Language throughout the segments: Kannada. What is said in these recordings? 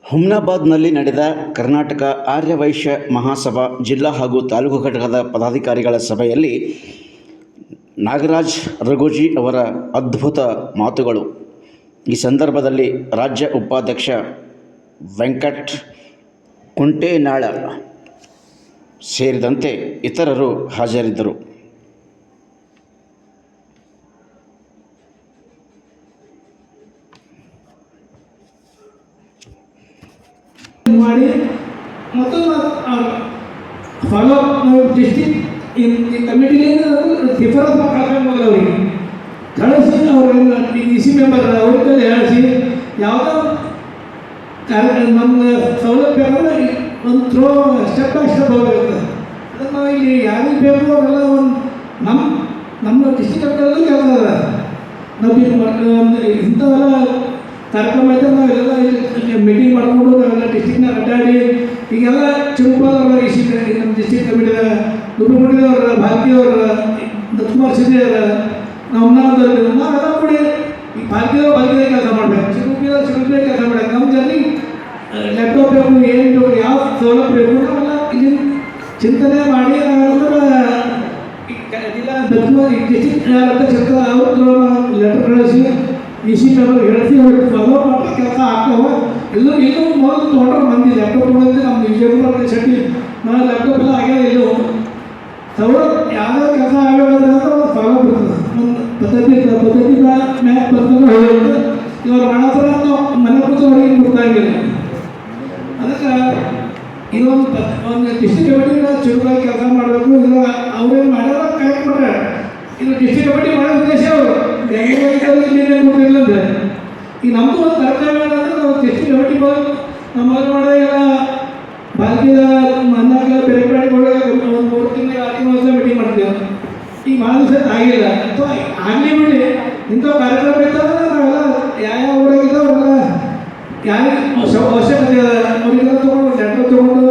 ಹುಮ್ನಾಬಾದ್ನಲ್ಲಿ ನಡೆದ ಕರ್ನಾಟಕ ಆರ್ಯವೈಶ್ಯ ಮಹಾಸಭಾ ಜಿಲ್ಲಾ ಹಾಗೂ ತಾಲೂಕು ಘಟಕದ ಪದಾಧಿಕಾರಿಗಳ ಸಭೆಯಲ್ಲಿ ನಾಗರಾಜ್ ರಘೋಜಿ ಅವರ ಅದ್ಭುತ ಮಾತುಗಳು. ಈ ಸಂದರ್ಭದಲ್ಲಿ ರಾಜ್ಯ ಉಪಾಧ್ಯಕ್ಷ ವೆಂಕಟ್ ಕುಂಟೇನಾಳ ಸೇರಿದಂತೆ ಇತರರು ಹಾಜರಿದ್ದರು. ಮಾಡಿ ಮತ್ತು ಫಾಲೋ ಡಿಸ್ಟಿಕ್ ಕಮಿಟಿಲಿಂದ ಡಿಫರೆನ್ಸ್ ಕಳ್ಕೊಂಡು ಅವರಿಗೆ ಕಳಿಸಿ ಅವರೆಲ್ಲ ಡಿ ಸಿ ಮೆಂಬರ್ ಅವ್ರ ಹೇಳಿಸಿ ಯಾವುದೋ ನಮ್ಮ ಸೌಲಭ್ಯ ಒಂದು ಥ್ರೋ ಸ್ಟೆಪ್ ಬೈ ಸ್ಟೆಪ್ ಹೋಗಿರುತ್ತೆ. ಅದನ್ನು ನಾವು ಇಲ್ಲಿ ಯಾರಿಗೆ ಬೇಕು ಅವರೆಲ್ಲ ಒಂದು ನಮ್ಮ ಡಿಸ್ಟಿಕ್ ಕಮಿಟಿಯಲ್ಲಿ ಕೆಲಸ ಅದ. ನಾವು ಇಂಥವೆಲ್ಲ ಕಾರ್ಯಕ್ರಮ ಐತೆ ನಾವೆಲ್ಲ ಮೀಟಿಂಗ್ ಮಾಡಿಕೊಂಡು ನಾವೆಲ್ಲ ಡಿಸ್ಟಿಕ್ನಾಗ ಅಡ್ಡಾಡಿ ಈಗೆಲ್ಲ ಚುರುಕುವಾದವ್ರ ನಮ್ಮ ಡಿಸ್ಟಿಕ್ ಕಮಿಟಿದ ದುಡ್ಡುಗುಂಡಿದವ್ರ ಭಾರತೀಯವ್ರ ದತ್ತುಮಾರ್ ಸಿದ್ದೆ ಅವರ ನಾವು ನಾವೆಲ್ಲ ಕೂಡಿ ಈ ಭಾರತೀಯ ಕೆಲಸ ಮಾಡ್ಬೇಕು, ಚುರುಕಿದ ಕೆಲಸ ಮಾಡ್ಬೇಕು. ನಮ್ಮ ಜನ ಲ್ಯಾಪ್ಟಾಪ್ ಬೇಕು, ಏನು ಬೇಕು, ಯಾವ ಸೌಲಭ್ಯ ಬೇಕು ನಾವೆಲ್ಲ ಇಲ್ಲಿ ಚಿಂತನೆ ಮಾಡಿ ನಾವೆಲ್ಲ ದತ್ತುಮಾರ್ ಡಿಸ್ಟಿಕ್ ಅವ್ರ ಲೆಟರ್ ಕಳಿಸಿ ಡಿ ಸಿ ಮೆಂಬರ್ ಹೇಳಿಸಿ ಅವ್ರಿಗೆ ಫಾಲೋ ಮಾಡೋ ಕೆಲಸ ಆಗ್ತಾವೆ. ಎಲ್ಲೂ ಮೊದಲು ತೊಗೊಂಡ್ರೆ ಮಂದಿ ಲ್ಯಾಪ್ಟಾಪ್ ತೊಗೊಂಡಿದ್ದೆ ನಮ್ಮ ವಿಜಯಪುರ ಶೆಟ್ಟಿ ನಾವು ಲ್ಯಾಪ್ಟಾಪ್ ಎಲ್ಲ ಆಗ್ಯಾದ ಎಲ್ಲೂ ಸೌಲಭ್ಯ ಯಾವುದೋ ಕೆಲಸ ಆಗ್ಯಾದ್ರೆ ಅಂತ ಫಾಲೋ ಬರ್ತದೆ. ಒಂದು ಪದ್ಧತಿ ಮ್ಯಾಪ್ ಬರ್ತದೆ ಹೋಗುತ್ತೆ. ಇವ್ರು ಮಾಡತ್ರ ಮನೆ ಕೂತು ಅವ್ರಿಗೆ ಗೊತ್ತಾಗಿಲ್ಲ. ಅದಕ್ಕೆ ಇದೊಂದು ಡಿಸ್ಟಿಕ್ ಕಮಿಟಿನ ಚುರುಕಾಗಿ ಕೆಲಸ ಮಾಡಬೇಕು. ಇದು ಅವ್ರೇನು ಮಾಡ್ಯಾರ ಕರೆಕ್ಟ್ ಮಾಡ್ರೆ ಇದು ಡಿಸ್ಟಿಕ್ ಕಮಿಟಿ ಮಾಡೋ ಉದ್ದೇಶ ಅವರು ಕೊಟ್ಟಿಲ್ಲ ಅಂದರೆ ಈಗ ನಮ್ಮದು ಒಂದು ಕರ್ತವ್ಯ ಏನಂದ್ರೆ ನಾವು ಡಿಸ್ಟಿಕ್ ಕಮಿಟಿ ಬಂದು ನಮ್ಮ ಮಾಡಿದಾಗೆಲ್ಲ ಭಾರತೀಯ ಮನ್ನಾಗ ಬೇರೆ ಒಂದು 3 ತಿಂಗಳು 6 ತಿಂಗಳು ಮೀಟಿಂಗ್ ಮಾಡ್ತೀವಿ. ಈಗ ಭಾಳ ದಿವಸ ಆಗಿಲ್ಲ ಅಥವಾ ಆಗಲಿ ಬಿಡಿ ಇಂಥ ಕಾರ್ಯಕ್ರಮ ಇರ್ತದೆ. ನಾವೆಲ್ಲ ಯಾವ ಊರಾಗಿದ್ದೋ ಅವರೆಲ್ಲ ಯಾರಿಗೆ ಅವಶ್ಯಕತೆ ಅದ ಅವರಿಗೆಲ್ಲ ತೊಗೊಂಡು ಲ್ಯಾಪ್ಟಾಪ್ ತೊಗೊಂಡು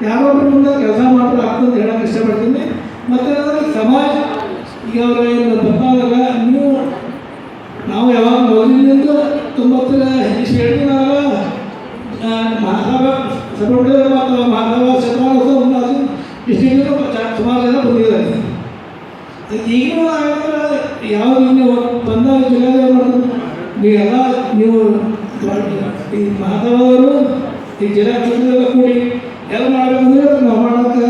ಯಾರೋ ಒಬ್ಬರು ಮುಂದೆ ಕೆಲಸ ಮಾಡೋದು ಆಗ್ತದೆ ಹೇಳೋಕೆ ಇಷ್ಟಪಡ್ತೀನಿ. ಮತ್ತು ಸಮಾಜ ಈಗ ಅವರ ಏನು ತಪ್ಪಾಗಲ್ಲ. ನಾವು ಯಾವಾಗ ಮೊದಲಿನಿಂದ 90 ಹೇಳಿ ನಾವೆಲ್ಲ ಮಹಾಸಭಾ ಸಭೆ ಮತ್ತು ಮಹಾಸಭಾ ಶತಮಾನೋತ್ಸವ ಡಿಸ್ಟಿಕ್ಟಿಂದ ಸುಮಾರು ಜನ ಬಂದಿದ್ದಾರೆ. ಈಗಲೂ ಯಾವಾಗ ನೀವು ಬಂದಾಗ ಜಿಲ್ಲೆ ಮಾಡಿದ್ರು ನೀವು ಈ ಮಹಾಸಭಾದವರು ಈ ಜಿಲ್ಲಾ ಕ್ಷೇತ್ರದಲ್ಲ ಕೂಡಿ ಎಲ್ಲ ಮಾಡಬೇಕಂದ್ರೆ ನಾವು ಮಾಡೋಕ್ಕೆ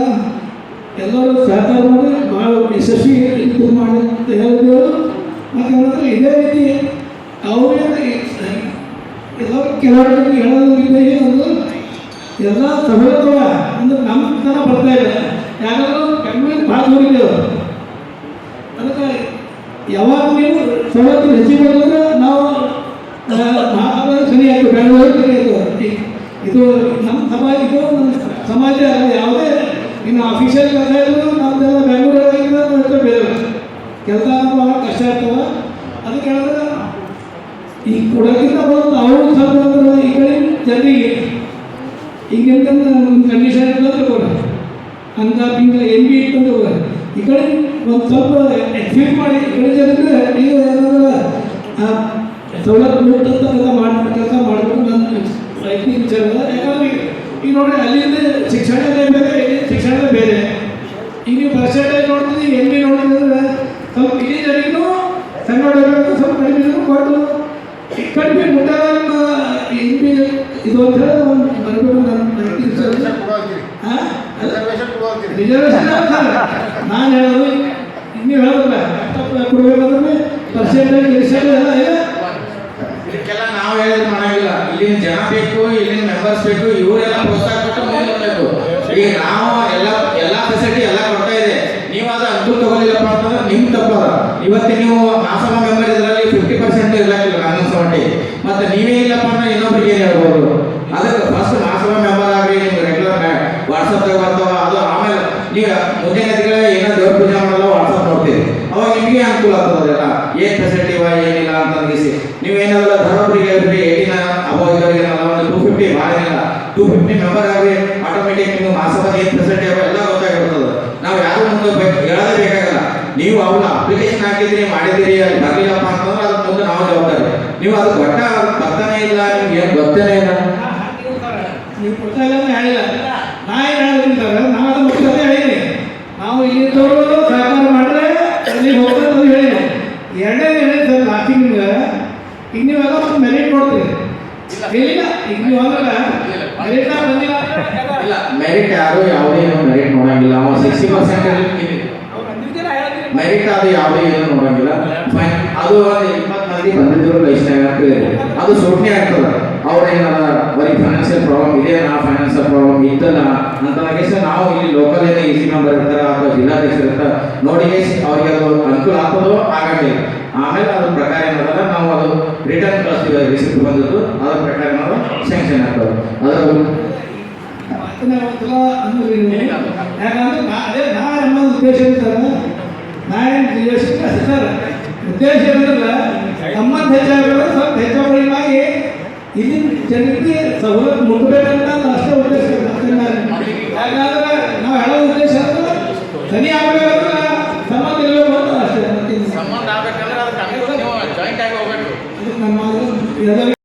ಎಲ್ಲರೂ ಸಹಕಾರ ಮಾಡಿ ಭಾಳ ಯಶಸ್ವಿ ಇದು ಮಾಡಿ ಹೇಳಿದೆವು. ಮತ್ತು ಇದೇ ರೀತಿ ಅವರೇ ಎಲ್ಲರೂ ಕೆಲವರಿಗೆ ಹೇಳೋದ್ರಿಂದ ಏನಂದ್ರೆ ಎಲ್ಲ ಸವಲತ್ತುವ ಅಂದ್ರೆ ನಮ್ಮ ತನ ಬರ್ತಾ ಇಲ್ಲ. ಯಾಕಂದ್ರೆ ಬೆಂಗಳೂರಿಗೆ ಭಾಳ ದೂರಿದ್ದೆವು. ಅದಕ್ಕೆ ಯಾವಾಗ ನೀವು ಸವಲತ್ತು ಹೆಚ್ಚಿಗೆ ಬಂದ್ರೆ ನಾವು ಮಹಾಸಭಾ ಸರಿ ಆಯಿತು, ಬೆಂಗಳೂರು ಸರಿ ಆಯಿತು. ಇದು ನಮ್ಮ ಸಮಾಜ, ಇದು ನಮ್ಮ ಸಮಾಜ ಅಲ್ಲ. ಯಾವುದೇ ಇನ್ನು ಅಫಿಷಿಯಲ್ ಕೆಲಸ ಇದ್ರು ನಮ್ಮದೆಲ್ಲ ಬೆಂಗಳೂರಾಗಿದ್ದ ಬೇರೆ ಕೆಲಸ ಭಾಳ ಕಷ್ಟ ಆಗ್ತವೆ. ಅದಕ್ಕೆ ಹೇಳಿದ್ರೆ ಈ ಕೊಡೋಕ್ಕಿಂತ ಬಂದು ಅವರು ಸ್ವಲ್ಪ ಈ ಕಡೆ ಜನರಿಗೆ ಈಗಿನ ಕಂಡೀಷನ್ ಇರ್ತಂದ್ರೆ ಹೋಗಿ ಅಂತ ಹಿಂಗೆ ಎನ್ ಬಿ ಇಟ್ಟಂದ್ರೆ ಹೋಗಿ ಈ ಕಡೆ ಒಂದು ಸ್ವಲ್ಪ ಎಕ್ಸ್ಪೀಟ್ ಮಾಡಿ ಈ ಕಡೆ ಜನರಿಗೆ ಈಗ ಏನಾದ್ರೆ ಸವಲತ್ತು ಮುಟ್ಟಂತ ಕೆಲಸ ಮಾಡಬೇಕು ನನ್ನ ಪ್ರಯತ್ನ ವಿಚಾರ. ಯಾಕಂದ್ರೆ ಈಗ ನೋಡ್ರಿ ಅಲ್ಲಿಂದ ಶಿಕ್ಷಣನೇ ಬೇರೆ, ಶಿಕ್ಷಣನೇ ಬೇರೆ. ಈಗ ನೀವು ಪರ್ಸೆಂಟೇಜ್ ನೋಡ್ತೀವಿ, ಎನ್ ಬಿ ನೋಡ್ತಿದ್ರೆ ಸ್ವಲ್ಪ ಇಡೀ ಜನರಿಗೂ ಸಣ್ಣ ಸ್ವಲ್ಪ ಕಡಿಮೆ ಕೊಟ್ಟು ಕಡಿಮೆ ಮುಟ್ಟಾಗ ಎನ್ ಬಿ ಇದು ಅಂತ ಹೇಳಿ ಒಂದು ಬರಬೇಕು. ರಿಸರ್ವೇಷನ್ ನಾನು ಹೇಳೋದು ನೀವು ಹೇಳೋದಿಲ್ಲ ಕೊಡಬೇಕಂದ್ರೆ ಪರ್ಸೆಂಟೇಜ್ ಎಲ್ಲ ಇದಕ್ಕೆಲ್ಲ ನಾವು ಹೇಳಿದ್ರೆ ಮಾಡೋಂಗಿಲ್ಲ. ಇಲ್ಲಿನ ಜನ ಬೇಕು, ಇಲ್ಲಿನ ಮೆಂಬರ್ಸ್ ಬೇಕು, ಇವರೆಲ್ಲ ಪ್ರೋತ್ಸಾಹ ಕೊಟ್ಟು ಮುಂದೆ. ಈಗ ನಾವು ಎಲ್ಲ ಫೆಸಿಲಿಟಿ ಎಲ್ಲ ಕೊಡ್ತಾ ಇದೆ. ನೀವು ಅದು ಅನುಕೂಲ ತಗೊಳ್ಳಿಲ್ಲಪ್ಪ ಅಂತಂದ್ರೆ ನಿಮ್ಗೆ ತಪ್ಪದ. ಇವತ್ತು ನೀವು ಮಹಾಸಭಾ ಮೆಂಬರ್ ಇದರಲ್ಲಿ 50% ಇರಲಿಲ್ಲ ನನ್ನ ಸೊಂಟಿ, ಮತ್ತು ನೀವೇ ಇಲ್ಲಪ್ಪ ಅಂದ್ರೆ ಇನ್ನೊಬ್ರಿಗೆ ಏನು ಹೇಳ್ಬೋದು. ಅದಕ್ಕೆ ಫಸ್ಟ್ ಮಹಾಸಭಾ ಮೆಂಬರ್ ಆಗಲಿ, ನಿಮ್ಗೆ ರೆಗ್ಯುಲರ್ ವಾಟ್ಸಪ್ದಾಗ ಬರ್ತಾವ. ಅದು ಆಮೇಲೆ ನೀವು ಮುಂದಿನ ದಿನಗಳ ಏನೋ ದೇವ್ರ ಪೂಜೆ ಮಾಡಲ್ಲ ವಾಟ್ಸಪ್ ನೋಡ್ತೀವಿ, ಅವಾಗ ನಿಮಗೆ ಅನುಕೂಲ ಆಗ್ತದಲ್ಲ ಏನು ಫೆಸಿಲಿಟಿ ಏನಿಲ್ಲ ಅಂತ ಅಂದಿಸಿ. ನೀವೇನಾದ್ರೂ ಧರ್ಮಪುರಿಗೆ ಹೇಳ್ರಿ 18 ಅಬೌವ್ ಇದ್ದವರಿಗೆಲ್ಲ ಒಂದು 250 ಭಾಳ ಏನಿಲ್ಲ 250 ಮೆಂಬರ್ ಆಗಿ ಆಟೋಮೆಟಿಕ್ ನಿಮ್ಗೆ ಮಹಾಸಭಾ ಏನು ಫೆಸಿಲಿಟಿ ಅವ ಎಲ್ಲ ಗೊತ್ತಾಗಿರ್ತದೆ. ನಾವು ಯಾರು ಮುಂದೆ ಹೇಳೋದೇ ಬೇಕಾಗಲ್ಲ. ನೀವು ಅವ್ನ ಅಪ್ಲಿಕೇಶನ್ ಹಾಕಿದ್ರಿ ಮಾಡಿದಿರಿ, ಅಲ್ಲಿ ಬರಲಿಲ್ಲಪ್ಪ ಅಂತಂದ್ರೆ ಅದಕ್ಕೆ ಮುಂದೆ ನಾವು ಜವಾಬ್ದಾರಿ. ನೀವು ಅದು ಗೊತ್ತಾನೇ ಇಲ್ಲ, ನಿಮ್ಗೆ ಏನು ಗೊತ್ತೇನೇ ಇಲ್ಲ. ಇಲ್ಲ ಈಗ ನೀವು ಅಂದ್ರೆ ಮೆರಿಟ್ ಬಂದಿಲ್ಲ ಇಲ್ಲ ಮೆರಿಟ್ ಯಾರು ಯಾವುದೇ ಮೆರಿಟ್ ನೋಡಂಗಿಲ್ಲ ಅವ 60% ಮೆರಿಟ್ ಅದು ಯಾವುದೇ ಏನು ನೋಡಂಗಿಲ್ಲ ಅದು ಒಂದು 20 ಮಂದಿ ಬಂದಿದ್ರು ಲೈಸ್ನಾಗ ಅದು ಸೂಟನೆ ಆಗ್ತದೆ ಅವ್ರೇನಾರ ಬರೀ ಫೈನಾನ್ಷಿಯಲ್ ಪ್ರಾಬ್ಲಮ್ ಇದೆ ಫೈನಾನ್ಷಿಯಲ್ ಪ್ರಾಬ್ಲಮ್ ಇದ್ದಲ್ಲ ಅಂತ ನಾವು ಇಲ್ಲಿ ಲೋಕಲ್ ಏನೋ ಇ ಸಿ ಮೆಂಬರ್ ಇರ್ತಾರೆ ಅಥವಾ ಜಿಲ್ಲಾಧ್ಯಕ್ಷರು ಇರ್ತಾರೆ ನೋಡಿ ಅವ್ರಿಗೆ ಅದು ಅನುಕೂಲ ಆಗ್ತದೋ ಆಗಂಗಿಲ್ಲ ಆಮೇಲೆ ಅದ್ರ ಪ್ರಕಾರ ಏನದಲ್ಲ ನಾವು ಅದು ರಿಟರ್ನ್ ಕಳಿಸ್ತೀವಿ ರಿಸಿಪ್ಟ್ ಬಂದದ್ದು ಅದ್ರ ಪ್ರಕಾರ ನಾವು ಸ್ಯಾಂಕ್ಷನ್ ಆಗ್ತದೆ ಅದರ ಯಾಕಂದ್ರೆ ಅದೇ ನಾ ನಮ್ಮ ಉದ್ದೇಶ ಇರ್ತಾರೆ ಸರ್ ಉದ್ದೇಶ ಏನಂದ್ರೆ ಸಂಬಂಧ ಹೆಚ್ಚಾಗಲ್ಲ ಸ್ವಲ್ಪ ಹೆಚ್ಚಾಗಿ ಇಲ್ಲಿ ಜನರಿಗೆ ಸವಲತ್ತು ಮುಟ್ಟಬೇಕಂತ ಅಷ್ಟೇ ಉದ್ದೇಶ ಯಾಕಂದ್ರೆ ನಾವು ಹೇಳೋ ಉದ್ದೇಶ ಅಂದ್ರೆ ಸನಿ ಆಗಬೇಕಂದ್ರೆ ಸಂಬಂಧ ಇರಬೇಕು ಅಂತ ಅಷ್ಟೇ ಸಂಬಂಧ ಆಗ್ಬೇಕಂದ್ರೆ ಅದಕ್ಕೆ ಜಾಯಿಂಟ್ ಆಗಿ ಹೋಗ್ಬೇಕು ನಮ್ಮ